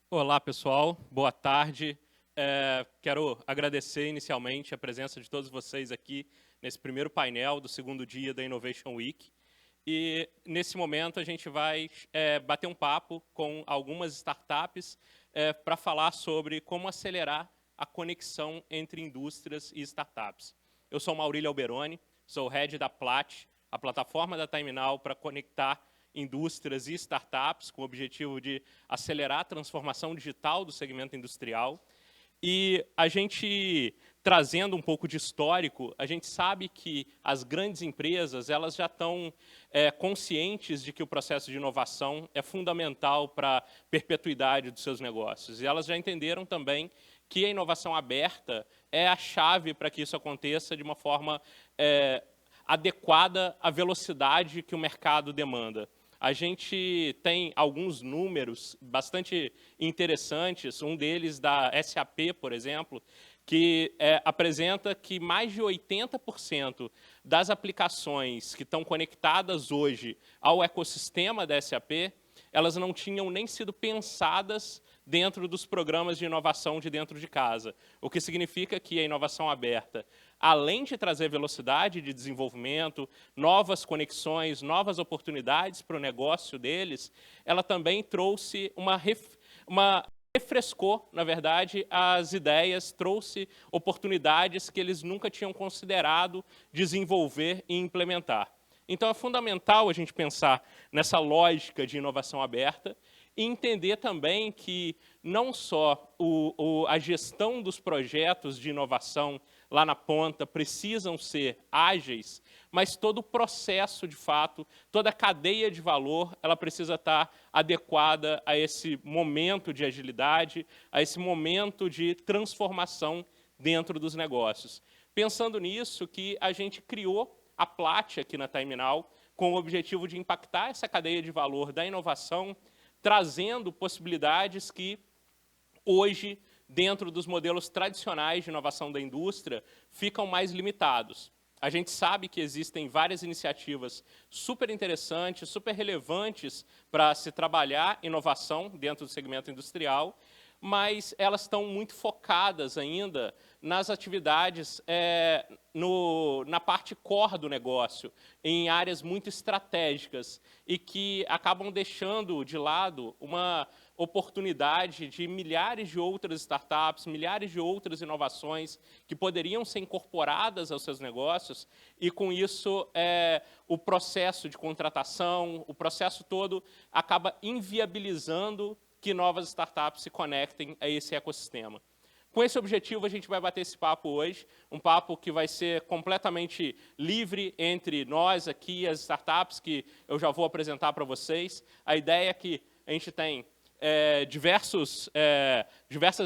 Olá, pessoal. Boa tarde. Quero agradecer inicialmente a presença de todos vocês aqui nesse primeiro painel do segundo dia da Innovation Week. E, nesse momento, a gente vai bater um papo com algumas startups para falar sobre como acelerar a conexão entre indústrias e startups. Eu sou Maurílio Alberoni, sou head da Plat, a plataforma da TimeNow para conectar indústrias e startups, com o objetivo de acelerar a transformação digital do segmento industrial. E a gente, trazendo um pouco de histórico, a gente sabe que as grandes empresas elas já estão conscientes de que o processo de inovação é fundamental para a perpetuidade dos seus negócios. E elas já entenderam também que a inovação aberta é a chave para que isso aconteça de uma forma adequada à velocidade que o mercado demanda. A gente tem alguns números bastante interessantes, um deles da SAP, por exemplo, que apresenta que mais de 80% das aplicações que estão conectadas hoje ao ecossistema da SAP, elas não tinham nem sido pensadas dentro dos programas de inovação de dentro de casa, o que significa que a inovação aberta, além de trazer velocidade de desenvolvimento, novas conexões, novas oportunidades para o negócio deles, ela também trouxe refrescou, na verdade, as ideias, trouxe oportunidades que eles nunca tinham considerado desenvolver e implementar. Então, é fundamental a gente pensar nessa lógica de inovação aberta e entender também que não só a gestão dos projetos de inovação lá na ponta precisam ser ágeis, mas todo o processo, de fato, toda a cadeia de valor, ela precisa estar adequada a esse momento de agilidade, a esse momento de transformação dentro dos negócios. Pensando nisso, que a gente criou a Plat aqui na TimeNow com o objetivo de impactar essa cadeia de valor da inovação, trazendo possibilidades que hoje, dentro dos modelos tradicionais de inovação da indústria, ficam mais limitados. A gente sabe que existem várias iniciativas super interessantes, super relevantes para se trabalhar inovação dentro do segmento industrial, mas elas estão muito focadas ainda nas atividades na parte core do negócio, em áreas muito estratégicas e que acabam deixando de lado uma oportunidade de milhares de outras startups, milhares de outras inovações que poderiam ser incorporadas aos seus negócios e, com isso, o processo de contratação, o processo todo acaba inviabilizando que novas startups se conectem a esse ecossistema. Com esse objetivo, a gente vai bater esse papo hoje, um papo que vai ser completamente livre entre nós aqui e as startups, que eu já vou apresentar para vocês. A ideia é que a gente tem diversas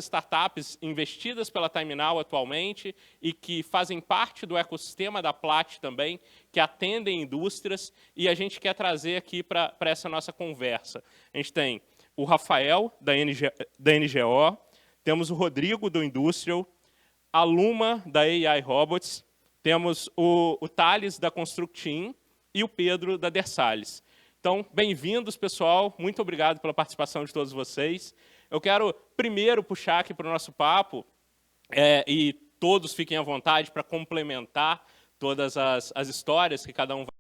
startups investidas pela TimeNow atualmente e que fazem parte do ecossistema da Plat também, que atendem indústrias, e a gente quer trazer aqui para essa nossa conversa. A gente tem o Rafael, da NGO, temos o Rodrigo, do Industrial, a Luma, da AI Robots, temos o Thales, da Constructeam, e o Pedro, da Dersales. Então, bem-vindos, pessoal. Muito obrigado pela participação de todos vocês. Eu quero primeiro puxar aqui para o nosso papo, e todos fiquem à vontade para complementar todas as histórias que cada um vai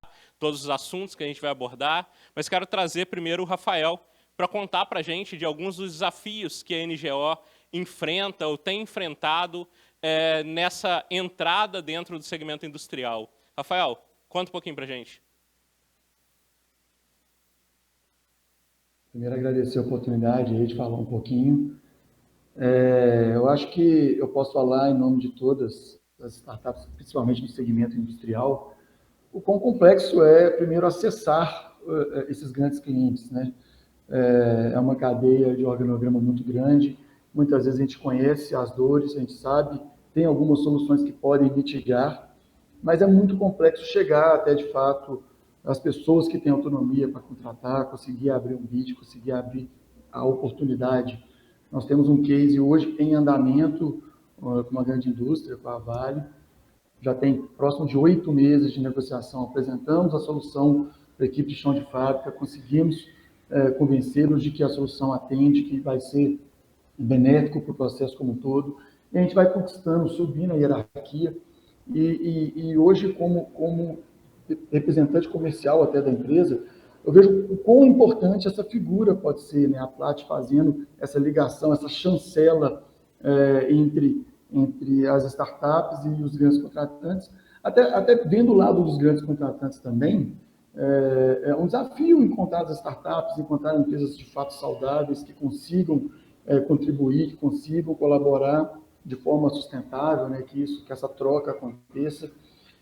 falar, todos os assuntos que a gente vai abordar, mas quero trazer primeiro o Rafael para contar para a gente de alguns dos desafios que a NGO enfrenta ou tem enfrentado nessa entrada dentro do segmento industrial. Rafael, conta um pouquinho para a gente. Primeiro, agradecer a oportunidade aí de falar um pouquinho. Eu acho que eu posso falar em nome de todas as startups, principalmente no segmento industrial, o quão complexo é, primeiro, acessar esses grandes clientes, né? É uma cadeia de organograma muito grande, muitas vezes a gente conhece as dores, a gente sabe, tem algumas soluções que podem mitigar, mas é muito complexo chegar até, de fato, as pessoas que têm autonomia para contratar, conseguir abrir um bid, conseguir abrir a oportunidade. Nós temos um case hoje em andamento com uma grande indústria, com a Vale, já tem próximo de 8 meses de negociação. Apresentamos a solução para a equipe de chão de fábrica, conseguimos convencê-los de que a solução atende, que vai ser benéfico para o processo como um todo. E a gente vai conquistando, subindo a hierarquia. E hoje, como representante comercial até da empresa, eu vejo o quão importante essa figura pode ser, né? A Plat fazendo essa ligação, essa chancela entre as startups e os grandes contratantes, até vendo o lado dos grandes contratantes também, é um desafio encontrar as startups, encontrar empresas de fato saudáveis, que consigam contribuir, que consigam colaborar de forma sustentável, né, que essa troca aconteça.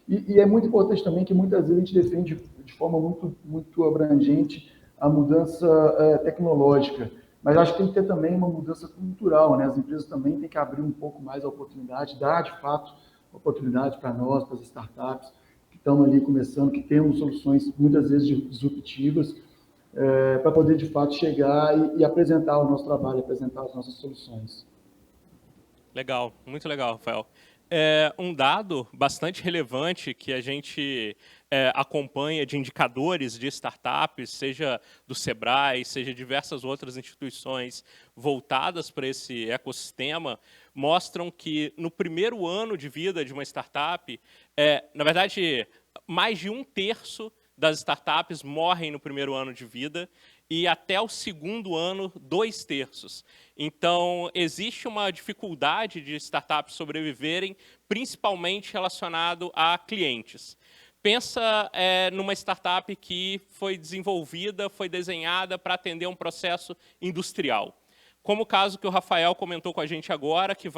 E é muito importante também que muitas vezes a gente defende de forma muito abrangente a mudança tecnológica, mas acho que tem que ter também uma mudança cultural, né? As empresas também têm que abrir um pouco mais a oportunidade, dar de fato oportunidade para nós, para as startups que estão ali começando, que temos soluções muitas vezes disruptivas, para poder de fato chegar e apresentar o nosso trabalho, apresentar as nossas soluções. Legal, muito legal, Rafael. Um dado bastante relevante que a gente acompanha de indicadores de startups, seja do Sebrae, seja diversas outras instituições voltadas para esse ecossistema, mostram que no primeiro ano de vida de uma startup, na verdade, mais de 1/3 das startups morrem no primeiro ano de vida e até o segundo ano, 2/3. Então, existe uma dificuldade de startups sobreviverem, principalmente relacionado a clientes. Pensa numa startup que foi desenvolvida, foi desenhada para atender um processo industrial. Como o caso que o Rafael comentou com a gente agora, que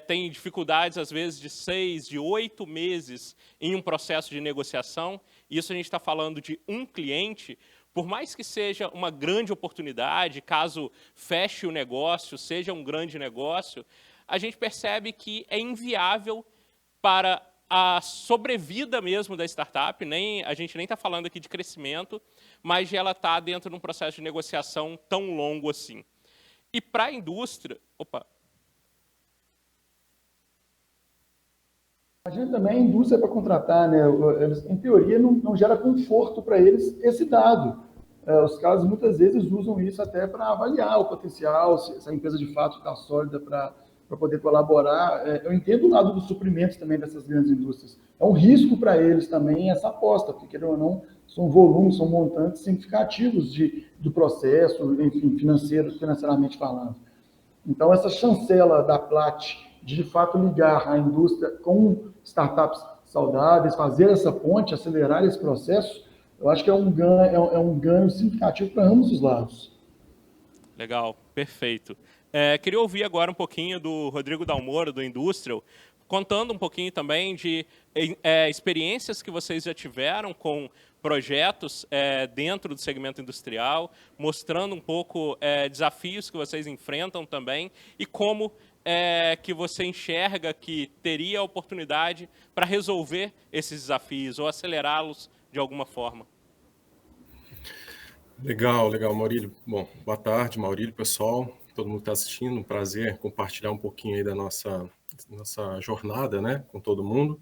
tem dificuldades, às vezes, de 6, de 8 meses em um processo de negociação. Isso a gente está falando de um cliente. Por mais que seja uma grande oportunidade, caso feche o negócio, seja um grande negócio, a gente percebe que é inviável para a sobrevida mesmo da startup, a gente nem está falando aqui de crescimento, mas de ela estar dentro de um processo de negociação tão longo assim. E para a indústria... Opa! Imagina também a indústria para contratar, né? Eles, em teoria, não gera conforto para eles esse dado. Os caras muitas vezes usam isso até para avaliar o potencial, se a empresa de fato está sólida para poder colaborar. Eu entendo o lado dos suprimentos também dessas grandes indústrias. É um risco para eles também essa aposta, porque, querendo ou não, são volumes, são montantes significativos do processo, enfim, financeiramente falando. Então, essa chancela da Plat de fato ligar a indústria com startups saudáveis, fazer essa ponte, acelerar esse processo, eu acho que é um ganho significativo para ambos os lados. Legal, perfeito. Queria ouvir agora um pouquinho do Rodrigo Dalmoro, do Industrial, contando um pouquinho também de experiências que vocês já tiveram com projetos dentro do segmento industrial, mostrando um pouco desafios que vocês enfrentam também e como que você enxerga que teria a oportunidade para resolver esses desafios ou acelerá-los de alguma forma. Legal, legal, Maurílio. Bom, boa tarde, Maurílio, pessoal, todo mundo que está assistindo, um prazer compartilhar um pouquinho aí da nossa jornada, né, com todo mundo.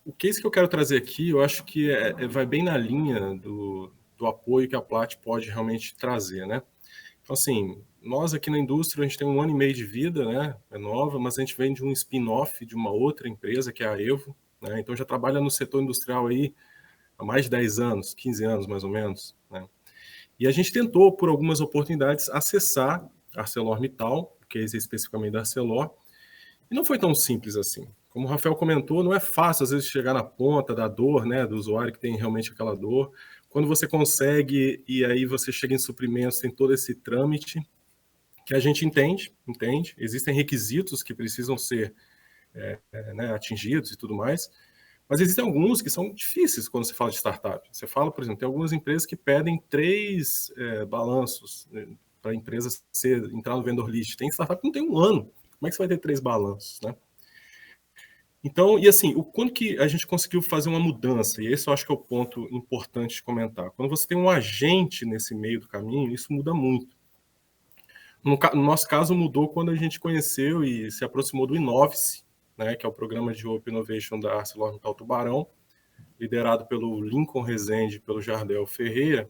O case que eu quero trazer aqui, eu acho que vai bem na linha do apoio que a Plat pode realmente trazer, né? Então, assim, nós aqui na indústria, a gente tem 1 ano e meio de vida, né, é nova, mas a gente vem de um spin-off de uma outra empresa, que é a Evo, né, então já trabalha no setor industrial aí há mais de 10 anos, 15 anos mais ou menos, né? E a gente tentou, por algumas oportunidades, acessar a ArcelorMittal, que é especificamente da Arcelor, e não foi tão simples assim. Como o Rafael comentou, não é fácil, às vezes, chegar na ponta da dor, né, do usuário que tem realmente aquela dor. Quando você consegue, e aí você chega em suprimentos, tem todo esse trâmite, que a gente entende, existem requisitos que precisam ser né, atingidos e tudo mais, Mas existem alguns que são difíceis quando você fala de startup. Você fala, por exemplo, tem algumas empresas que pedem 3 balanços, né, para a empresa entrar no vendor list. Tem startup que não tem 1 ano. Como é que você vai ter 3 balanços, né? Então, e assim, o quanto que a gente conseguiu fazer uma mudança, e esse eu acho que é o ponto importante de comentar. Quando você tem um agente nesse meio do caminho, isso muda muito. No nosso caso, mudou quando a gente conheceu e se aproximou do Inovice, né, que é o programa de Open Innovation da ArcelorMittal Tubarão, liderado pelo Lincoln Rezende e pelo Jardel Ferreira,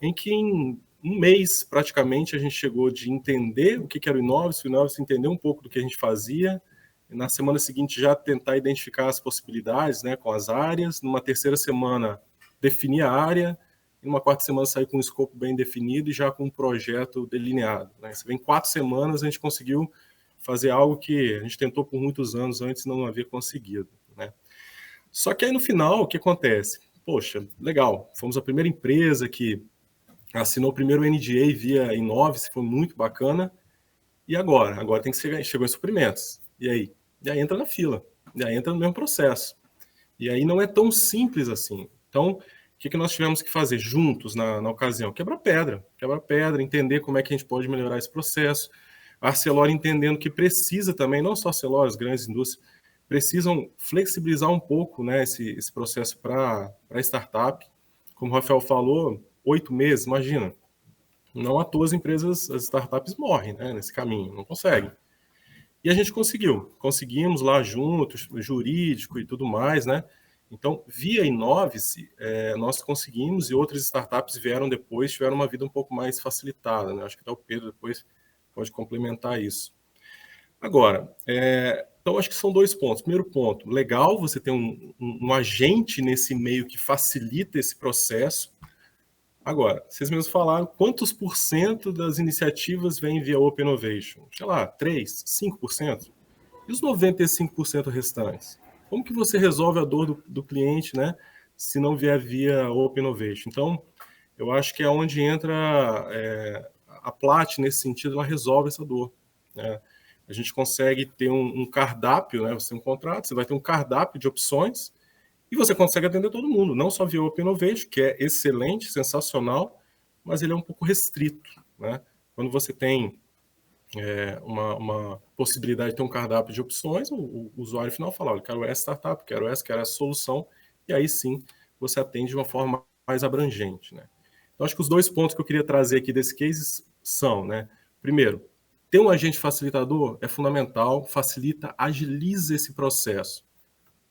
em que em um mês, praticamente, a gente chegou de entender o que era o Inovice entender um pouco do que a gente fazia, e na semana seguinte já tentar identificar as possibilidades, né, com as áreas, numa terceira semana definir a área, e numa quarta semana sair com um escopo bem definido e já com um projeto delineado, né? Você vê, em 4 semanas a gente conseguiu fazer algo que a gente tentou por muitos anos antes e não havia conseguido, né? Só que aí no final, o que acontece? Poxa, legal, fomos a primeira empresa que assinou o primeiro NDA via Inovice, foi muito bacana. E agora? Agora tem que chegou em suprimentos. E aí? E aí entra na fila. E aí entra no mesmo processo. E aí não é tão simples assim. Então, o que nós tivemos que fazer juntos na ocasião? Quebrar pedra, entender como é que a gente pode melhorar esse processo. A Arcelor entendendo que precisa também, não só a Arcelor, as grandes indústrias, precisam flexibilizar um pouco, né, esse processo para startup. Como o Rafael falou, 8 meses, imagina. Não à toa as empresas, as startups morrem, né, nesse caminho, não conseguem. E a gente conseguimos lá juntos, jurídico e tudo mais, né? Então, via Inovice, nós conseguimos, e outras startups vieram depois, tiveram uma vida um pouco mais facilitada, né? Acho que até o Pedro depois pode complementar isso. Agora, então acho que são 2 pontos. Primeiro ponto, legal você ter um agente nesse meio que facilita esse processo. Agora, vocês mesmos falaram, quantos por cento das iniciativas vêm via Open Innovation? Sei lá, 3%, 5%? E os 95% restantes? Como que você resolve a dor do cliente, né, se não vier via Open Innovation? Então, eu acho que é onde entra a Plat, nesse sentido, ela resolve essa dor, né? A gente consegue ter um cardápio, né? Você tem um contrato, você vai ter um cardápio de opções e você consegue atender todo mundo, não só via Open Innovation, que é excelente, sensacional, mas ele é um pouco restrito, né? Quando você tem uma possibilidade de ter um cardápio de opções, o usuário final fala, olha, quero essa startup, quero essa solução, e aí sim você atende de uma forma mais abrangente, né? Então, acho que os 2 pontos que eu queria trazer aqui desse case são, né? Primeiro, ter um agente facilitador é fundamental, facilita, agiliza esse processo.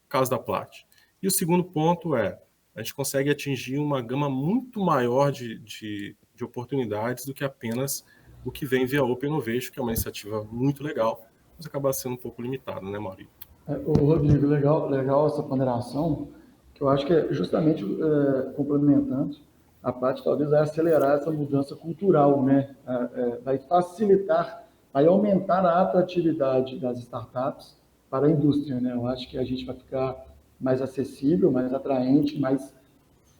Caso da Plat. E o segundo ponto a gente consegue atingir uma gama muito maior de oportunidades do que apenas o que vem via Open Innovation, que é uma iniciativa muito legal, mas acaba sendo um pouco limitada, né, Maurício? Rodrigo, legal essa ponderação, que eu acho que é justamente complementando a parte, talvez vai acelerar essa mudança cultural, né? Vai facilitar, vai aumentar a atratividade das startups para a indústria, né? Eu acho que a gente vai ficar mais acessível, mais atraente, mais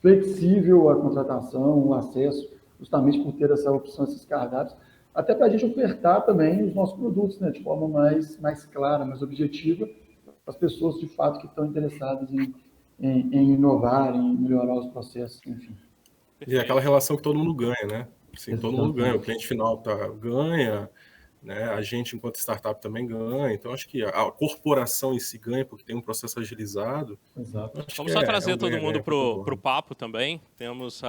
flexível a contratação, o acesso, justamente por ter essa opção, esses cardápios, até para a gente ofertar também os nossos produtos, né, de forma mais clara, mais objetiva, para as pessoas, de fato, que estão interessadas em inovar, em melhorar os processos, enfim. E é aquela relação que todo mundo ganha, né? Assim, todo mundo ganha, o Exatamente. cliente final ganha, né? A gente, enquanto startup, também ganha. Então, acho que a corporação em si ganha, porque tem um processo agilizado. Exato. Acho Vamos que só é trazer um todo mundo ganha-ganha para todo pro lado. papo também. Temos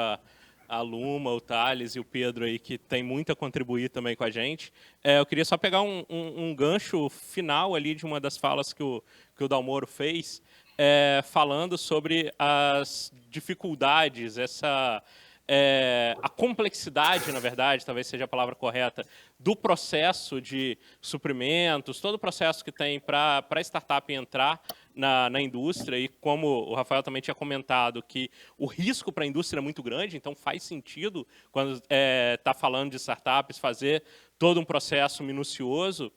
a Luma, o Thales e o Pedro aí, que tem muito a contribuir também com a gente. Eu queria só pegar um gancho final ali de uma das falas que o Dalmoro fez, falando sobre as dificuldades, a complexidade, na verdade, talvez seja a palavra correta, do processo de suprimentos, todo o processo que tem para a startup entrar na indústria, e como o Rafael também tinha comentado, que o risco para a indústria é muito grande, então faz sentido, quando está falando de startups, fazer todo um processo minucioso.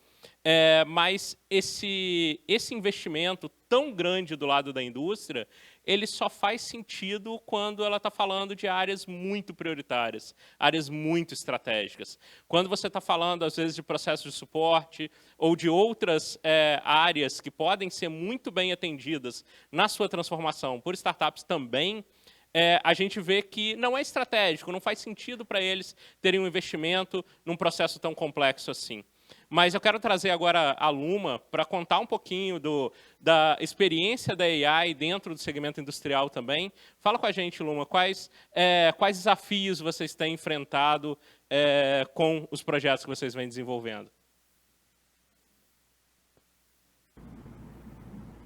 Mas esse investimento tão grande do lado da indústria, ele só faz sentido quando ela está falando de áreas muito prioritárias, áreas muito estratégicas. Quando você está falando, às vezes, de processos de suporte ou de outras áreas que podem ser muito bem atendidas na sua transformação por startups também, a gente vê que não é estratégico, não faz sentido para eles terem um investimento num processo tão complexo assim. Mas eu quero trazer agora a Luma para contar um pouquinho da experiência da AI dentro do segmento industrial também. Fala com a gente, Luma, quais desafios vocês têm enfrentado com os projetos que vocês vêm desenvolvendo?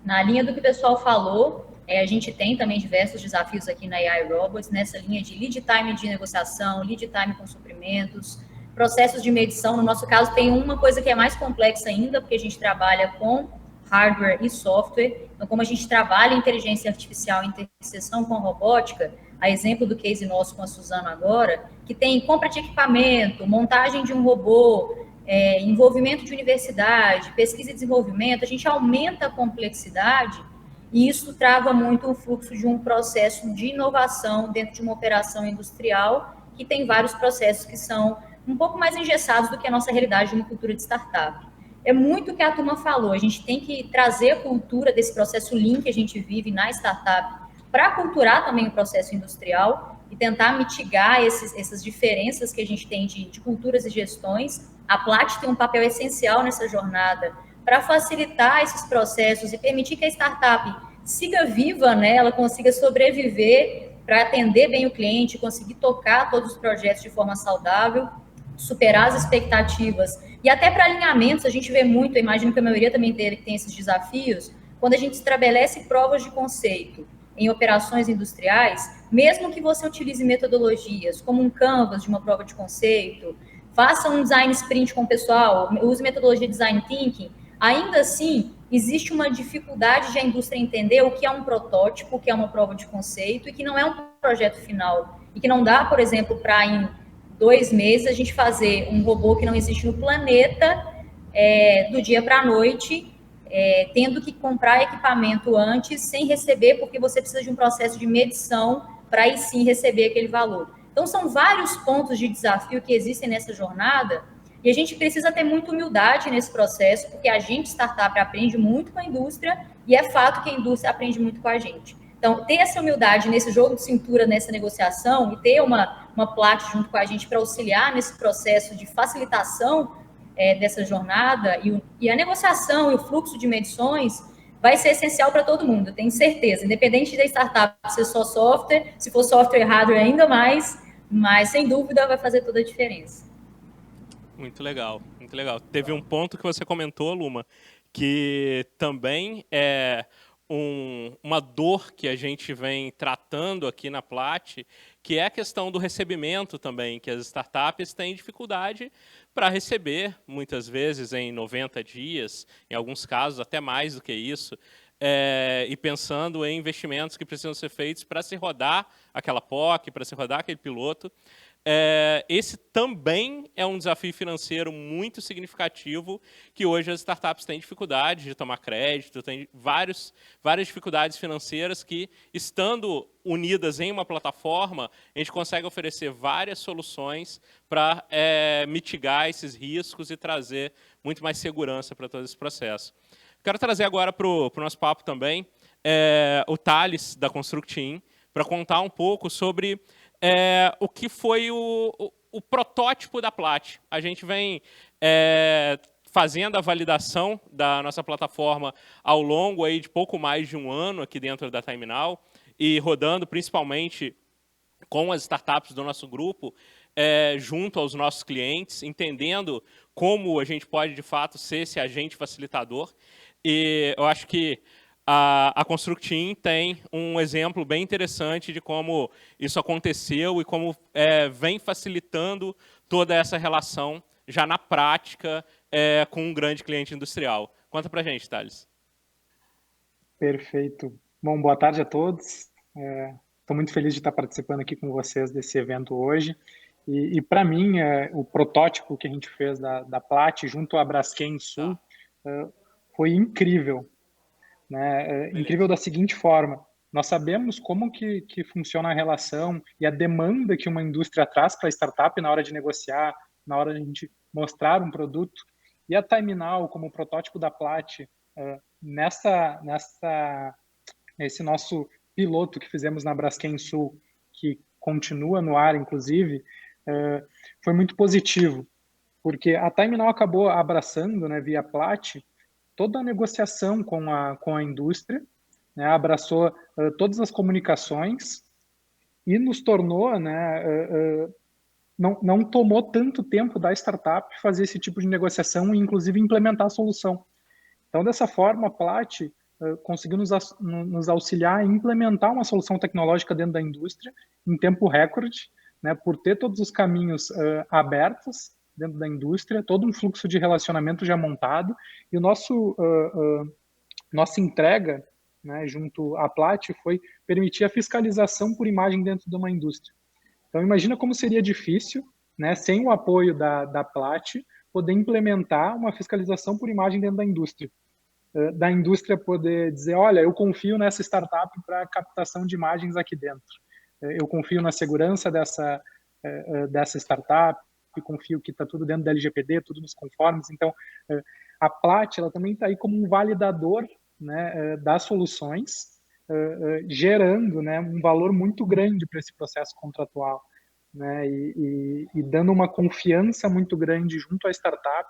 Na linha do que o pessoal falou, a gente tem também diversos desafios aqui na AI Robots, nessa linha de lead time de negociação, lead time com suprimentos, processos de medição. No nosso caso, tem uma coisa que é mais complexa ainda, porque a gente trabalha com hardware e software. Então, como a gente trabalha inteligência artificial em interseção com robótica, a exemplo do case nosso com a Suzano agora, que tem compra de equipamento, montagem de um robô, envolvimento de universidade, pesquisa e desenvolvimento, a gente aumenta a complexidade e isso trava muito o fluxo de um processo de inovação dentro de uma operação industrial que tem vários processos que são um pouco mais engessados do que a nossa realidade de uma cultura de startup. É muito o que a turma falou, a gente tem que trazer a cultura desse processo Lean que a gente vive na startup para aculturar também o processo industrial e tentar mitigar essas diferenças que a gente tem de culturas e gestões. A Plat tem um papel essencial nessa jornada para facilitar esses processos e permitir que a startup siga viva, né? Ela consiga sobreviver para atender bem o cliente, conseguir tocar todos os projetos de forma saudável, superar as expectativas e até para alinhamentos, a gente vê muito, eu imagino que a maioria também tem esses desafios, quando a gente estabelece provas de conceito em operações industriais, mesmo que você utilize metodologias como um canvas de uma prova de conceito, faça um design sprint com o pessoal, use metodologia de design thinking, ainda assim, existe uma dificuldade de a indústria entender o que é um protótipo, o que é uma prova de conceito e que não é um projeto final. E que não dá, por exemplo, para em 2 meses a gente fazer um robô que não existe no planeta do dia para a noite, tendo que comprar equipamento antes, sem receber, porque você precisa de um processo de medição para aí sim receber aquele valor. Então, são vários pontos de desafio que existem nessa jornada e a gente precisa ter muita humildade nesse processo, porque a gente, startup, aprende muito com a indústria e é fato que a indústria aprende muito com a gente. Então, ter essa humildade nesse jogo de cintura, nessa negociação e ter uma Plat junto com a gente para auxiliar nesse processo de facilitação dessa jornada e a negociação e o fluxo de medições vai ser essencial para todo mundo, eu tenho certeza. Independente da startup ser só software, se for software e hardware ainda mais, mas sem dúvida vai fazer toda a diferença. Muito legal, muito legal. Teve um ponto que você comentou, Luma, que também é uma dor que a gente vem tratando aqui na Plat, que é a questão do recebimento também, que as startups têm dificuldade para receber, muitas vezes em 90 dias, em alguns casos até mais do que isso, e pensando em investimentos que precisam ser feitos para se rodar aquela POC, para se rodar aquele piloto. Esse também é um desafio financeiro muito significativo que hoje as startups têm dificuldade de tomar crédito, têm várias dificuldades financeiras que, estando unidas em uma plataforma, a gente consegue oferecer várias soluções para mitigar esses riscos e trazer muito mais segurança para todo esse processo. Quero trazer agora para o nosso papo também o Thales, da Constructeam, para contar um pouco sobre o que foi o protótipo da Plat. A gente vem fazendo a validação da nossa plataforma ao longo aí de pouco mais de um ano aqui dentro da Timenal e rodando principalmente com as startups do nosso grupo, junto aos nossos clientes, entendendo como a gente pode, de fato, ser esse agente facilitador. E eu acho que a Constructeam tem um exemplo bem interessante de como isso aconteceu e como vem facilitando toda essa relação já na prática com um grande cliente industrial. Conta para a gente, Thales. Perfeito. Bom, boa tarde a todos. Estou muito feliz de estar participando aqui com vocês desse evento hoje. E para mim, o protótipo que a gente fez da Plat junto à Braskem Sul foi incrível. Incrível da seguinte forma: nós sabemos como que funciona a relação e a demanda que uma indústria traz para a startup na hora de negociar, na hora de a gente mostrar um produto. E a TimeNow, como protótipo da Plat, esse nosso piloto que fizemos na Braskem Sul, que continua no ar, inclusive, foi muito positivo, porque a TimeNow acabou abraçando, né, via Plat, toda a negociação com a indústria, né, abraçou todas as comunicações e nos tornou, né, não tomou tanto tempo da startup fazer esse tipo de negociação e, inclusive, implementar a solução. Então, dessa forma, a Plat conseguiu nos auxiliar a implementar uma solução tecnológica dentro da indústria em tempo recorde, né, por ter todos os caminhos abertos dentro da indústria, todo um fluxo de relacionamento já montado, e nossa entrega, né, junto à Plat foi permitir a fiscalização por imagem dentro de uma indústria. Então, imagina como seria difícil, né, sem o apoio da Plat, poder implementar uma fiscalização por imagem dentro da indústria. Da indústria poder dizer, olha, eu confio nessa startup para captação de imagens aqui dentro. Eu confio na segurança dessa startup, confio que está tudo dentro da LGPD, tudo nos conformes. Então, a Plat ela também está aí como um validador, né, das soluções, gerando, né, um valor muito grande para esse processo contratual, né, e dando uma confiança muito grande junto à startup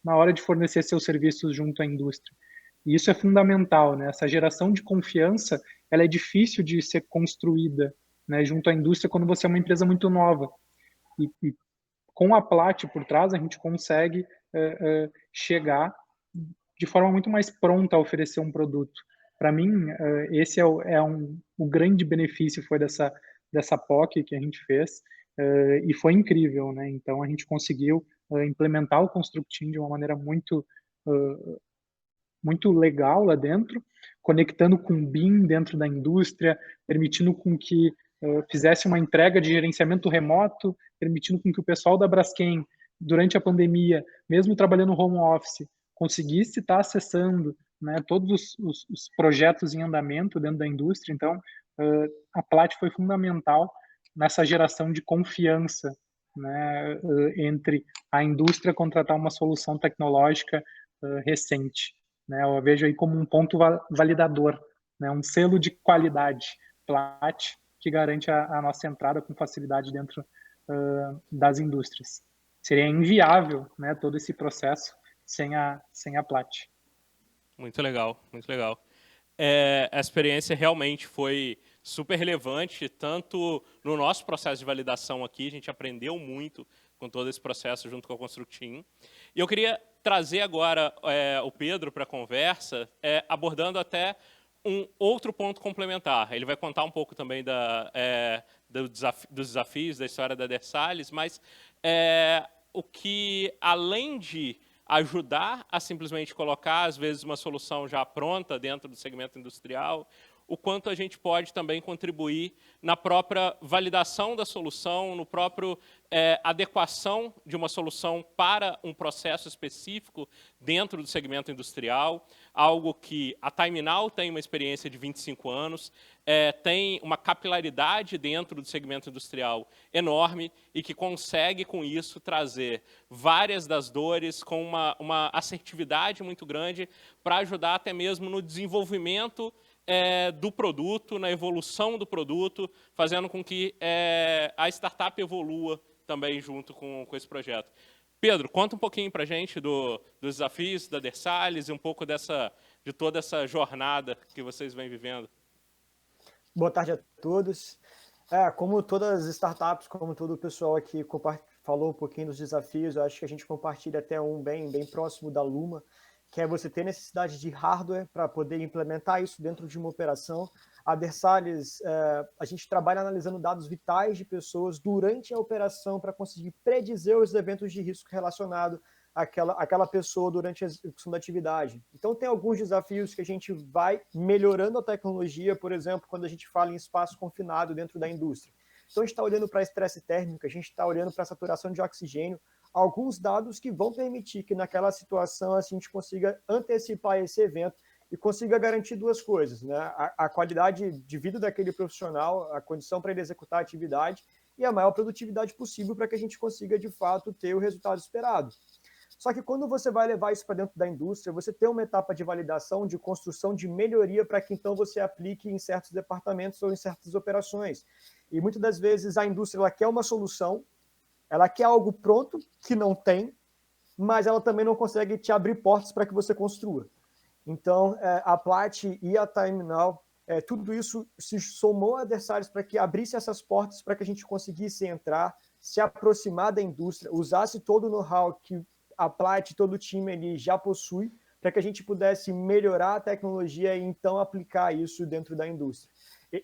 na hora de fornecer seus serviços junto à indústria. E isso é fundamental, né? Essa geração de confiança, ela é difícil de ser construída, né, junto à indústria quando você é uma empresa muito nova. E com a Plat por trás, a gente consegue chegar de forma muito mais pronta a oferecer um produto. Para mim, esse o grande benefício foi dessa POC que a gente fez, e foi incrível, né? Então, a gente conseguiu implementar o Constructim de uma maneira muito legal lá dentro, conectando com o BIM dentro da indústria, permitindo com que fizesse uma entrega de gerenciamento remoto, permitindo com que o pessoal da Braskem, durante a pandemia, mesmo trabalhando no home office, conseguisse estar acessando, né, todos os projetos em andamento dentro da indústria. Então, a Plat foi fundamental nessa geração de confiança, né, entre a indústria contratar uma solução tecnológica recente. Né, eu vejo aí como um ponto validador, né, um selo de qualidade, Plat, que garante a nossa entrada com facilidade dentro das indústrias. Seria inviável, né, todo esse processo sem a Plat. Muito legal, muito legal. A experiência realmente foi super relevante, tanto no nosso processo de validação aqui, a gente aprendeu muito com todo esse processo junto com a Constructim. E eu queria trazer agora o Pedro para a conversa, abordando até um outro ponto complementar. Ele vai contar um pouco também dos desafios da história da Dersalis, mas o que, além de ajudar a simplesmente colocar, às vezes, uma solução já pronta dentro do segmento industrial, o quanto a gente pode também contribuir na própria validação da solução, no próprio adequação de uma solução para um processo específico dentro do segmento industrial, algo que a TimeNow tem uma experiência de 25 anos, tem uma capilaridade dentro do segmento industrial enorme e que consegue, com isso, trazer várias das dores com uma assertividade muito grande para ajudar até mesmo no desenvolvimento do produto, na evolução do produto, fazendo com que a startup evolua também junto com esse projeto. Pedro, conta um pouquinho para a gente dos desafios da Dersalis e um pouco de toda essa jornada que vocês vêm vivendo. Boa tarde a todos. Como todas as startups, como todo o pessoal aqui falou um pouquinho dos desafios, eu acho que a gente compartilha até um bem próximo da Luma, que é você ter necessidade de hardware para poder implementar isso dentro de uma operação. A Dersalis, a gente trabalha analisando dados vitais de pessoas durante a operação para conseguir predizer os eventos de risco relacionados àquela pessoa durante a execução da atividade. Então, tem alguns desafios que a gente vai melhorando a tecnologia, por exemplo, quando a gente fala em espaço confinado dentro da indústria. Então, a gente está olhando para estresse térmico, a gente está olhando para saturação de oxigênio, alguns dados que vão permitir que naquela situação a gente consiga antecipar esse evento e consiga garantir duas coisas, né? A qualidade de vida daquele profissional, a condição para ele executar a atividade e a maior produtividade possível para que a gente consiga, de fato, ter o resultado esperado. Só que quando você vai levar isso para dentro da indústria, você tem uma etapa de validação, de construção, de melhoria para que então você aplique em certos departamentos ou em certas operações. E muitas das vezes a indústria ela quer uma solução, ela quer algo pronto que não tem, mas ela também não consegue te abrir portas para que você construa. Então, a Plat e a TimeNow, tudo isso se somou a adversários para que abrisse essas portas para que a gente conseguisse entrar, se aproximar da indústria, usasse todo o know-how que a Plat, todo o time ali já possui, para que a gente pudesse melhorar a tecnologia e então aplicar isso dentro da indústria.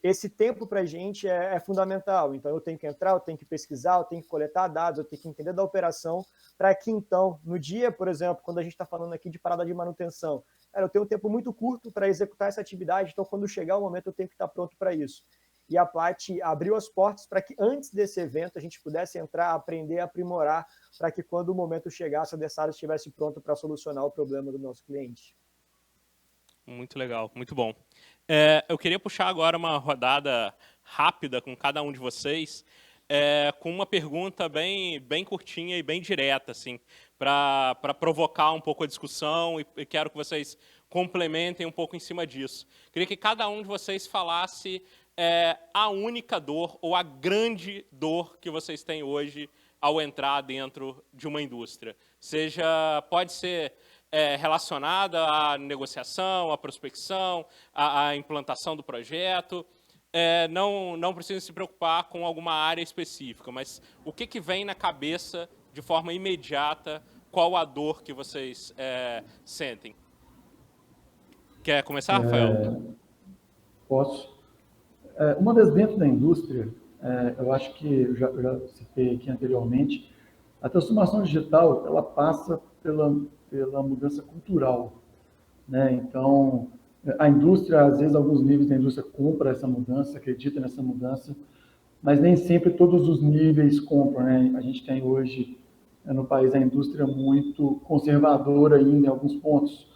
Esse tempo para a gente é fundamental, então eu tenho que entrar, eu tenho que pesquisar, eu tenho que coletar dados, eu tenho que entender da operação, para que então, no dia, por exemplo, quando a gente está falando aqui de parada de manutenção, eu tenho um tempo muito curto para executar essa atividade, então quando chegar o momento eu tenho que estar pronto para isso. E a Plat abriu as portas para que antes desse evento a gente pudesse entrar, aprender, aprimorar, para que quando o momento chegasse, a Dessalles estivesse pronto para solucionar o problema do nosso cliente. Muito legal, muito bom. Eu queria puxar agora uma rodada rápida com cada um de vocês, com uma pergunta bem curtinha e bem direta, assim, para provocar um pouco a discussão e quero que vocês complementem um pouco em cima disso. Queria que cada um de vocês falasse a única dor ou a grande dor que vocês têm hoje ao entrar dentro de uma indústria. Pode ser relacionada à negociação, à prospecção, à implantação do projeto. Não precisa se preocupar com alguma área específica, mas o que vem na cabeça de forma imediata, qual a dor que vocês sentem? Quer começar, Rafael? Posso. Uma vez dentro da indústria, eu acho que eu já citei aqui anteriormente, a transformação digital ela passa pela mudança cultural, né? Então, a indústria, às vezes, alguns níveis da indústria compram essa mudança, acreditam nessa mudança, mas nem sempre todos os níveis compram, né? A gente tem hoje no país a indústria muito conservadora ainda em alguns pontos.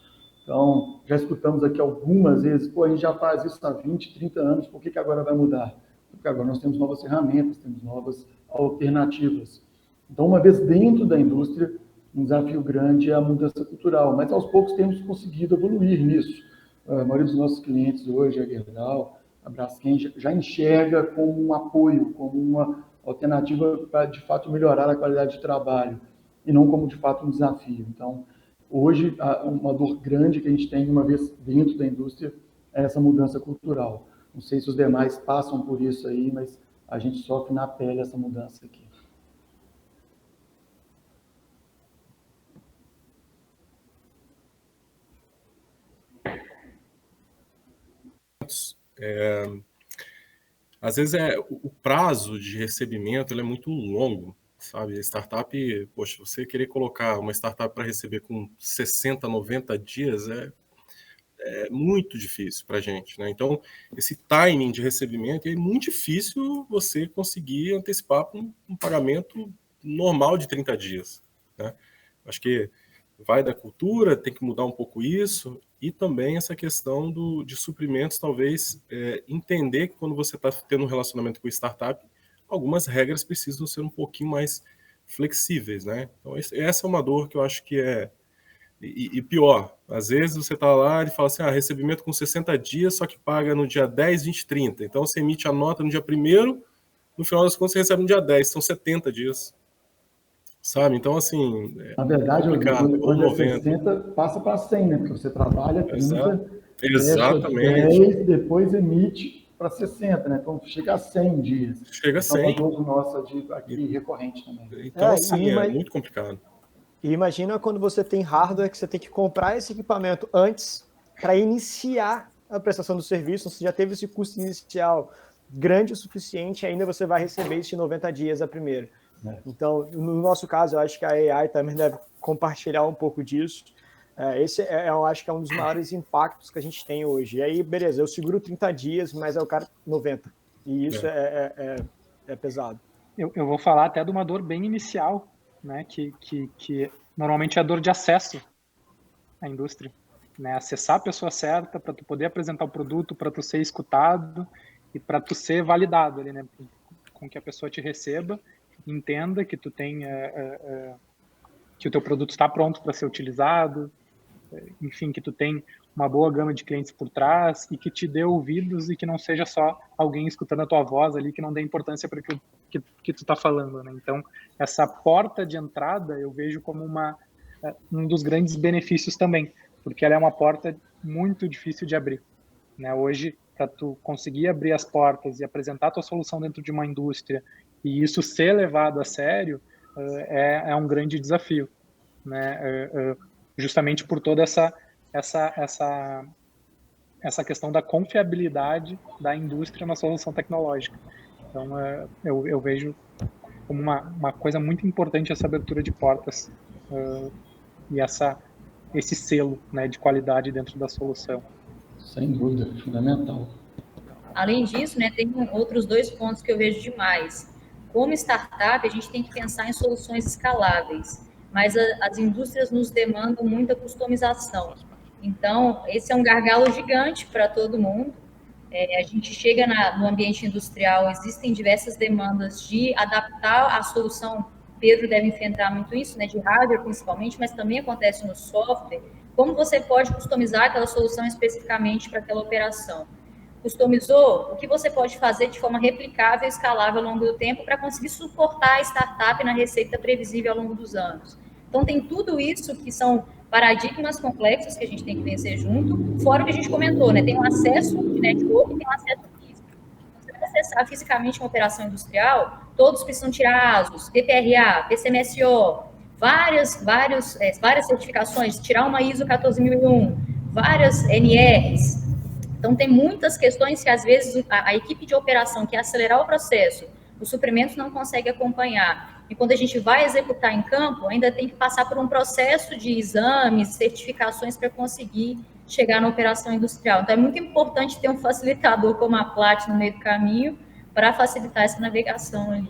Então, já escutamos aqui algumas vezes, a gente já faz isso há 20, 30 anos, por que agora vai mudar? Porque agora nós temos novas ferramentas, temos novas alternativas. Então, uma vez dentro da indústria, um desafio grande é a mudança cultural, mas aos poucos temos conseguido evoluir nisso. A maioria dos nossos clientes hoje, a Gerdau, a Braskem, já enxerga como um apoio, como uma alternativa para, de fato, melhorar a qualidade de trabalho, e não como, de fato, um desafio. Então, hoje, uma dor grande que a gente tem, uma vez dentro da indústria, é essa mudança cultural. Não sei se os demais passam por isso aí, mas a gente sofre na pele essa mudança aqui. Às vezes o prazo de recebimento ele é muito longo, sabe? A startup, poxa, você querer colocar uma startup para receber com 60, 90 dias é muito difícil para a gente, né? Então, esse timing de recebimento é muito difícil você conseguir antecipar com um pagamento normal de 30 dias, né? Acho que vai da cultura, tem que mudar um pouco isso, e também essa questão de suprimentos, talvez entender que quando você está tendo um relacionamento com startup, algumas regras precisam ser um pouquinho mais flexíveis, né? Então, essa é uma dor que eu acho que E pior, às vezes você está lá e fala assim, recebimento com 60 dias, só que paga no dia 10, 20, 30. Então, você emite a nota no dia 1º, no final das contas você recebe no dia 10, são 70 dias. Sabe? Então, assim, na verdade, quando é 60, passa para 100, né? Porque você trabalha 30, exatamente. 10, depois emite para 60, né? Então, chega a 100 dias. Chega a 100. É uma dor nossa aqui recorrente também. Então, assim, é muito complicado. E imagina quando você tem hardware que você tem que comprar esse equipamento antes para iniciar a prestação do serviço, você já teve esse custo inicial grande o suficiente, ainda você vai receber isso em 90 dias a primeira. Então, no nosso caso, eu acho que a AI também deve compartilhar um pouco disso. Esse eu acho que é um dos maiores impactos que a gente tem hoje. E aí, beleza, eu seguro 30 dias, mas é o cara 90. E isso é pesado. Eu vou falar até de uma dor bem inicial, né, que normalmente é a dor de acesso à indústria. né? Acessar a pessoa certa para tu poder apresentar o produto, para tu ser escutado e para tu ser validado ali, né? Com que a pessoa te receba, entenda que tu tem que o teu produto está pronto para ser utilizado, enfim, que tu tem uma boa gama de clientes por trás e que te dê ouvidos e que não seja só alguém escutando a tua voz ali, que não dê importância para que tu está falando, né? Então, essa porta de entrada eu vejo como um dos grandes benefícios também, porque ela é uma porta muito difícil de abrir, né? Hoje, para tu conseguir abrir as portas e apresentar a tua solução dentro de uma indústria e isso ser levado a sério, é um grande desafio, né? Justamente por toda essa questão da confiabilidade da indústria na solução tecnológica. Então, eu vejo como uma coisa muito importante essa abertura de portas e esse selo, né, de qualidade dentro da solução. Sem dúvida, fundamental. Além disso, né, tem outros 2 pontos que eu vejo demais. Como startup, a gente tem que pensar em soluções escaláveis, mas as indústrias nos demandam muita customização. Então, esse é um gargalo gigante para todo mundo. A gente chega no ambiente industrial, existem diversas demandas de adaptar a solução. Pedro deve enfrentar muito isso, né, de hardware principalmente, mas também acontece no software. Como você pode customizar aquela solução especificamente para aquela operação? Customizou, o que você pode fazer de forma replicável e escalável ao longo do tempo para conseguir suportar a startup na receita previsível ao longo dos anos. Então, tem tudo isso que são paradigmas complexos que a gente tem que vencer junto, fora o que a gente comentou, né? Tem um acesso de network e tem um acesso físico. Você vai acessar fisicamente uma operação industrial, todos precisam tirar ASUS, PPRA, PCMSO, várias certificações, tirar uma ISO 14001, várias NRs. Então, tem muitas questões que, às vezes, a equipe de operação quer acelerar o processo, os suprimentos não consegue acompanhar. E quando a gente vai executar em campo, ainda tem que passar por um processo de exames, certificações para conseguir chegar na operação industrial. Então, é muito importante ter um facilitador como a Plat no meio do caminho para facilitar essa navegação ali.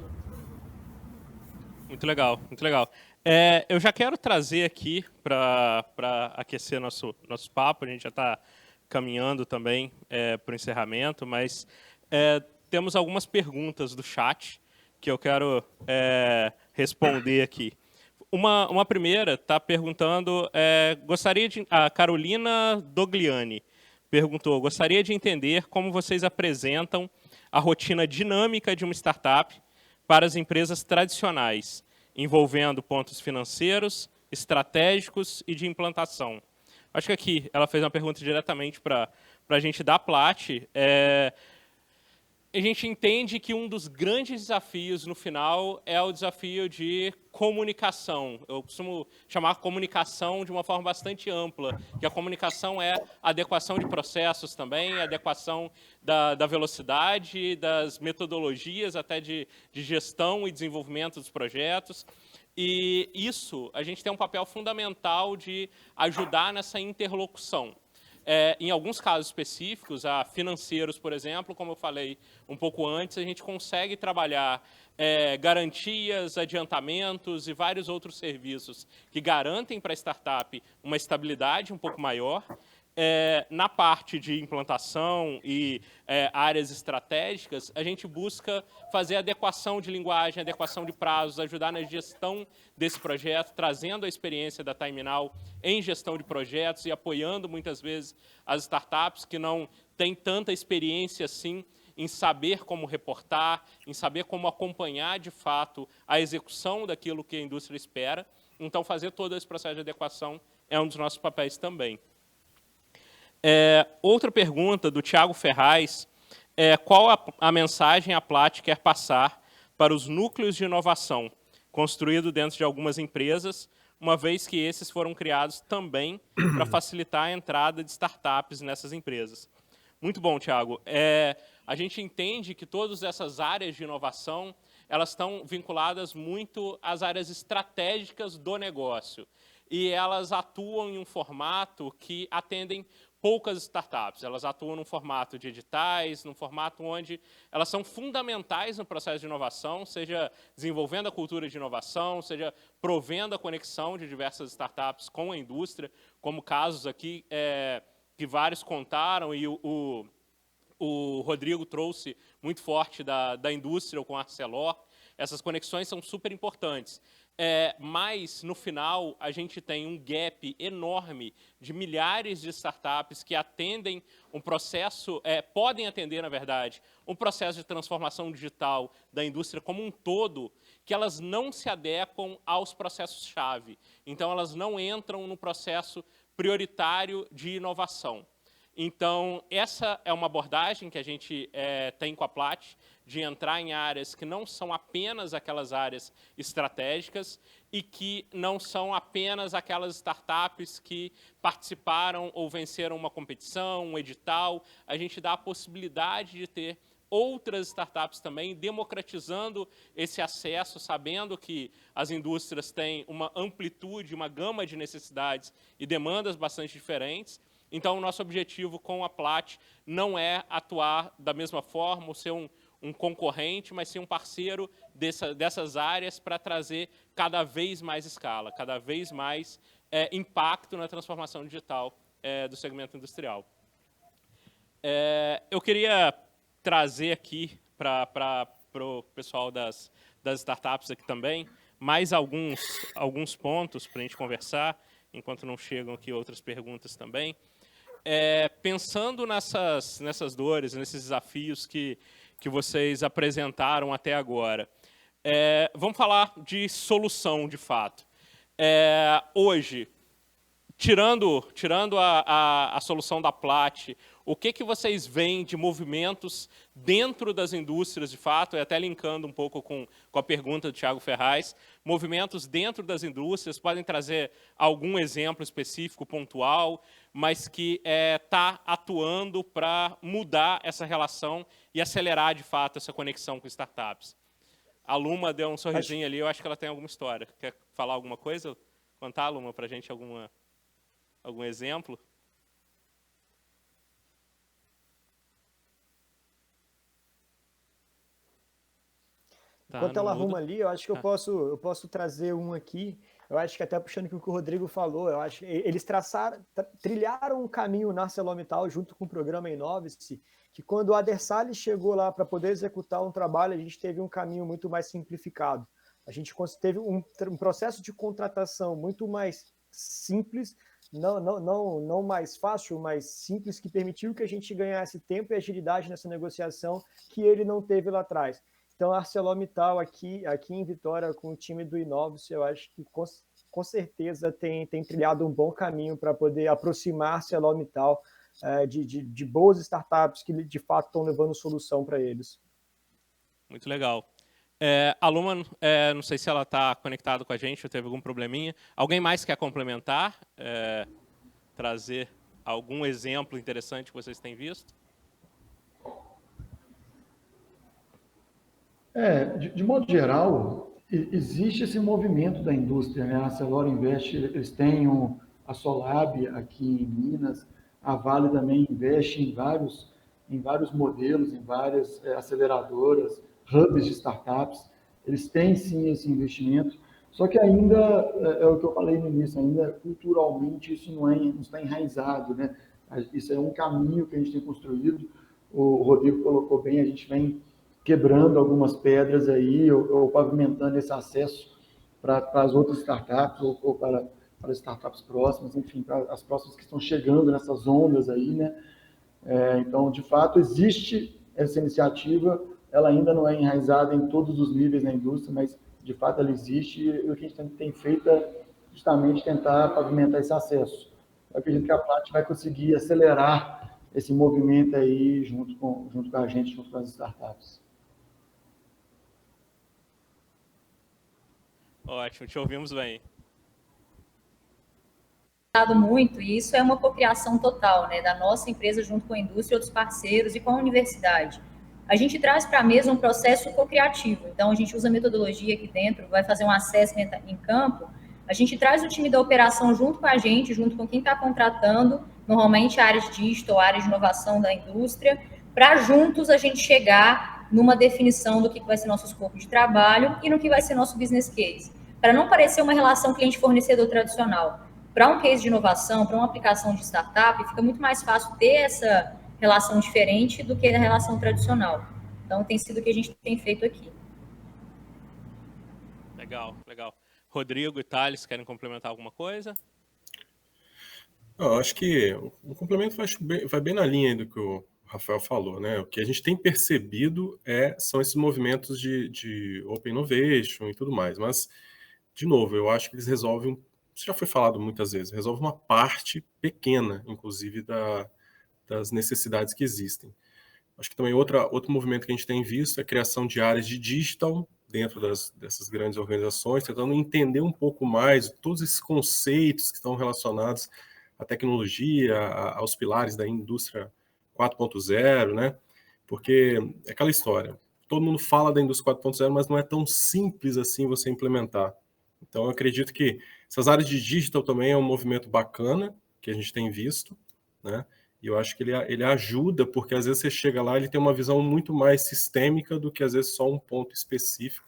Muito legal, muito legal. Eu já quero trazer aqui para aquecer nosso papo, a gente já está caminhando também para o encerramento, mas temos algumas perguntas do chat que eu quero responder aqui. Uma primeira está perguntando, a Carolina Dogliani perguntou, gostaria de entender como vocês apresentam a rotina dinâmica de uma startup para as empresas tradicionais, envolvendo pontos financeiros, estratégicos e de implantação. Acho que aqui ela fez uma pergunta diretamente para a gente da Plat. A gente entende que um dos grandes desafios no final é o desafio de comunicação. Eu costumo chamar comunicação de uma forma bastante ampla, que a comunicação é adequação de processos também, adequação da velocidade, das metodologias até de gestão e desenvolvimento dos projetos. E isso, a gente tem um papel fundamental de ajudar nessa interlocução. Em alguns casos específicos, financeiros, por exemplo, como eu falei um pouco antes, a gente consegue trabalhar garantias, adiantamentos e vários outros serviços que garantem para a startup uma estabilidade um pouco maior. Na parte de implantação e áreas estratégicas, a gente busca fazer adequação de linguagem, adequação de prazos, ajudar na gestão desse projeto, trazendo a experiência da TimeNow em gestão de projetos e apoiando muitas vezes as startups que não têm tanta experiência assim em saber como reportar, em saber como acompanhar de fato a execução daquilo que a indústria espera. Então, fazer todo esse processo de adequação é um dos nossos papéis também. Outra pergunta do Thiago Ferraz qual a mensagem a Plat quer passar para os núcleos de inovação construídos dentro de algumas empresas, uma vez que esses foram criados também para facilitar a entrada de startups nessas empresas. Muito bom, Thiago. A gente entende que todas essas áreas de inovação elas estão vinculadas muito às áreas estratégicas do negócio. E elas atuam em um formato que atendem poucas startups. Elas atuam num formato de editais, num formato onde elas são fundamentais no processo de inovação, seja desenvolvendo a cultura de inovação, seja provendo a conexão de diversas startups com a indústria, como casos aqui que vários contaram, e o Rodrigo trouxe muito forte da indústria com a Arcelor. Essas conexões são super importantes. Mas, no final, a gente tem um gap enorme de milhares de startups que atendem um processo, podem atender, na verdade, um processo de transformação digital da indústria como um todo, que elas não se adequam aos processos-chave. Então, elas não entram no processo prioritário de inovação. Então, essa é uma abordagem que a gente tem com a Plat, de entrar em áreas que não são apenas aquelas áreas estratégicas e que não são apenas aquelas startups que participaram ou venceram uma competição, um edital. A gente dá a possibilidade de ter outras startups também, democratizando esse acesso, sabendo que as indústrias têm uma amplitude, uma gama de necessidades e demandas bastante diferentes. Então, o nosso objetivo com a Plat não é atuar da mesma forma, ou ser um concorrente, mas sim um parceiro dessas áreas para trazer cada vez mais escala, cada vez mais impacto na transformação digital do segmento industrial. Eu queria trazer aqui para o pessoal das startups aqui também mais alguns pontos para a gente conversar, enquanto não chegam aqui outras perguntas também. Pensando nessas dores, nesses desafios que vocês apresentaram até agora, vamos falar de solução, de fato. Hoje, tirando a solução da Plat, o que vocês veem de movimentos dentro das indústrias, de fato, e até linkando um pouco com a pergunta do Thiago Ferraz, movimentos dentro das indústrias, podem trazer algum exemplo específico, pontual, mas que está atuando para mudar essa relação e acelerar, de fato, essa conexão com startups. A Luma deu um sorrisinho ali, eu acho que ela tem alguma história. Quer falar alguma coisa? Contar, Luma, para a gente algum exemplo? Enquanto ela arruma ali, eu acho que eu posso trazer um aqui. Eu acho que até puxando o que o Rodrigo falou, eu acho que eles trilharam um caminho na ArcelorMittal junto com o programa Inove-se, que quando o Ader Salles chegou lá para poder executar um trabalho, a gente teve um caminho muito mais simplificado. A gente teve um processo de contratação muito mais simples, não mais fácil, mas simples, que permitiu que a gente ganhasse tempo e agilidade nessa negociação que ele não teve lá atrás. Então, a ArcelorMittal aqui em Vitória, com o time do Inove-se, eu acho que com certeza tem trilhado um bom caminho para poder aproximar a ArcelorMittal de boas startups que, de fato, estão levando solução para eles. Muito legal. A Luma, não sei se ela está conectada com a gente ou teve algum probleminha. Alguém mais quer complementar? Trazer algum exemplo interessante que vocês têm visto? De modo geral, existe esse movimento da indústria, né? A Arcelor investe, eles têm a Solab aqui em Minas, a Vale também investe em vários modelos, em várias aceleradoras, hubs de startups. Eles têm sim esse investimento, só que ainda, é o que eu falei no início, ainda culturalmente isso não está enraizado, né? Isso é um caminho que a gente tem construído. O Rodrigo colocou bem, a gente vem quebrando algumas pedras aí, ou pavimentando esse acesso para as outras startups, ou para startups próximas, enfim, para as próximas que estão chegando nessas ondas aí, né? Então, de fato, existe essa iniciativa, ela ainda não é enraizada em todos os níveis da indústria, mas, de fato, ela existe, e o que a gente tem feito é justamente tentar pavimentar esse acesso. Eu acredito que a Plat vai conseguir acelerar esse movimento aí junto com a gente, junto com as startups. Ótimo, te ouvimos bem. Muito, e isso é uma cocriação total, né, da nossa empresa junto com a indústria, outros parceiros e com a universidade. A gente traz para a mesa um processo cocriativo, então a gente usa metodologia aqui dentro, vai fazer um assessment em campo, a gente traz o time da operação junto com a gente, junto com quem está contratando, normalmente áreas de digital, áreas de inovação da indústria, para juntos a gente chegar numa definição do que vai ser nosso escopo de trabalho e no que vai ser nosso business case. Para não parecer uma relação cliente-fornecedor tradicional. Para um case de inovação, para uma aplicação de startup, fica muito mais fácil ter essa relação diferente do que a relação tradicional. Então, tem sido o que a gente tem feito aqui. Legal, legal. Rodrigo e Thales, querem complementar alguma coisa? Eu acho que o complemento vai bem na linha do que o Rafael falou, né? O que a gente tem percebido são esses movimentos de Open Innovation e tudo mais, mas, de novo, eu acho que eles resolvem, isso já foi falado muitas vezes, resolve uma parte pequena, inclusive, das necessidades que existem. Acho que também outro movimento que a gente tem visto é a criação de áreas de digital dentro dessas grandes organizações, tentando entender um pouco mais todos esses conceitos que estão relacionados à tecnologia, aos pilares da indústria 4.0, né? Porque é aquela história, todo mundo fala da indústria 4.0, mas não é tão simples assim você implementar. Então, eu acredito que essas áreas de digital também é um movimento bacana que a gente tem visto, né? E eu acho que ele ajuda, porque às vezes você chega lá, ele tem uma visão muito mais sistêmica do que às vezes só um ponto específico.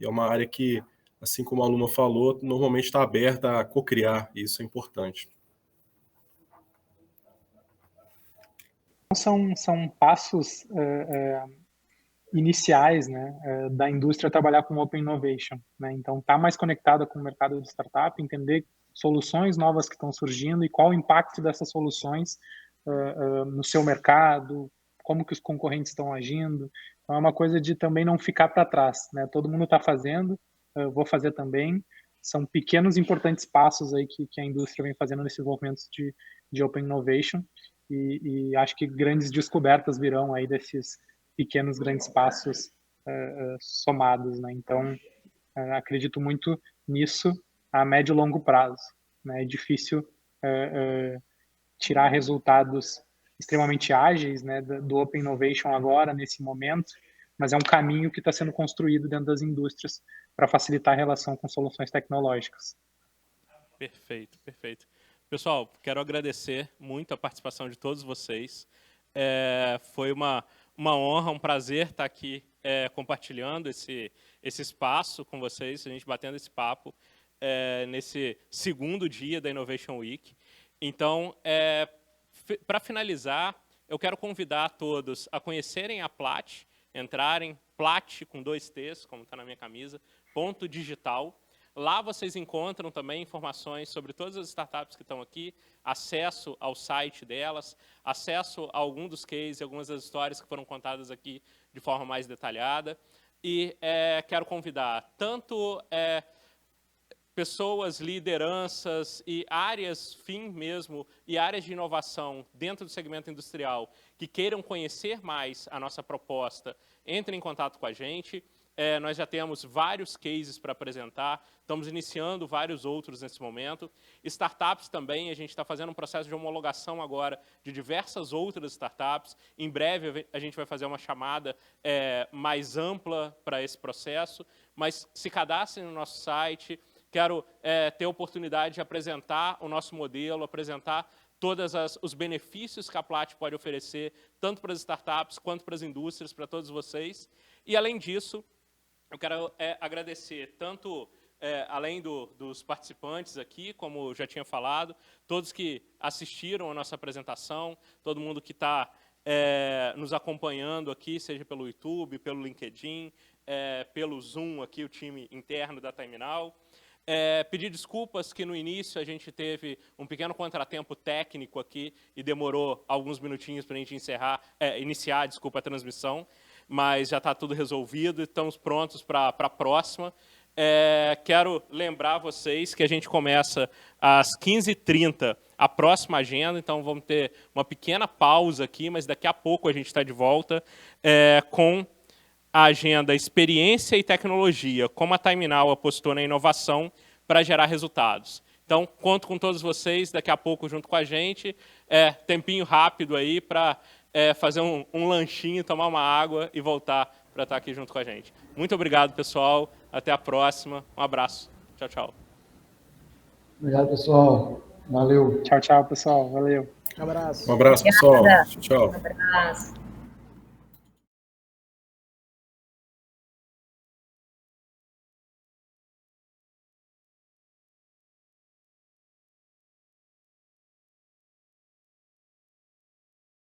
E é uma área que, assim como a Luma falou, normalmente está aberta a co-criar, e isso é importante. São passos iniciais, né, da indústria trabalhar com Open Innovation, né? Então, estar mais conectada com o mercado de startup, entender soluções novas que estão surgindo e qual o impacto dessas soluções no seu mercado, como que os concorrentes estão agindo. Então, é uma coisa de também não ficar para trás, né? Todo mundo está fazendo, eu vou fazer também. São pequenos importantes passos aí que a indústria vem fazendo nesses movimentos de Open Innovation e acho que grandes descobertas virão aí desses pequenos grandes passos somados, né? Então, acredito muito nisso a médio e longo prazo, né? É difícil tirar resultados extremamente ágeis, né, do Open Innovation agora, nesse momento, mas é um caminho que está sendo construído dentro das indústrias para facilitar a relação com soluções tecnológicas. Perfeito, perfeito. Pessoal, quero agradecer muito a participação de todos vocês. Foi uma honra, um prazer estar aqui compartilhando esse espaço com vocês, a gente batendo esse papo nesse segundo dia da Innovation Week. Então, para finalizar, eu quero convidar a todos a conhecerem a Plat, entrarem, Plat com 2 T's, como está na minha camisa, /digital. Lá vocês encontram também informações sobre todas as startups que estão aqui, acesso ao site delas, acesso a algum dos cases, algumas das histórias que foram contadas aqui de forma mais detalhada. E quero convidar tanto pessoas, lideranças e áreas fim mesmo, e áreas de inovação dentro do segmento industrial que queiram conhecer mais a nossa proposta, entrem em contato com a gente. Nós já temos vários cases para apresentar, estamos iniciando vários outros nesse momento. Startups também, a gente está fazendo um processo de homologação agora de diversas outras startups. Em breve a gente vai fazer uma chamada mais ampla para esse processo, mas se cadastrem no nosso site. Quero ter a oportunidade de apresentar o nosso modelo, apresentar todos os benefícios que a Plat pode oferecer, tanto para as startups quanto para as indústrias, para todos vocês. E, além disso, eu quero agradecer tanto, além dos participantes aqui, como já tinha falado, todos que assistiram a nossa apresentação, todo mundo que está nos acompanhando aqui, seja pelo YouTube, pelo LinkedIn, pelo Zoom, aqui o time interno da Time-Now. Pedir desculpas que no início a gente teve um pequeno contratempo técnico aqui e demorou alguns minutinhos para a gente iniciar a transmissão, mas já está tudo resolvido e estamos prontos para a próxima. Quero lembrar vocês que a gente começa às 15h30 a próxima agenda, então vamos ter uma pequena pausa aqui, mas daqui a pouco a gente está de volta com a agenda Experiência e Tecnologia, como a Time-Now apostou na inovação para gerar resultados. Então, conto com todos vocês daqui a pouco junto com a gente. Tempinho rápido aí para fazer um lanchinho, tomar uma água e voltar para estar aqui junto com a gente. Muito obrigado, pessoal. Até a próxima. Um abraço. Tchau, tchau. Obrigado, pessoal. Valeu. Tchau, tchau, pessoal. Valeu. Um abraço. Um abraço, pessoal. Tchau. Um abraço.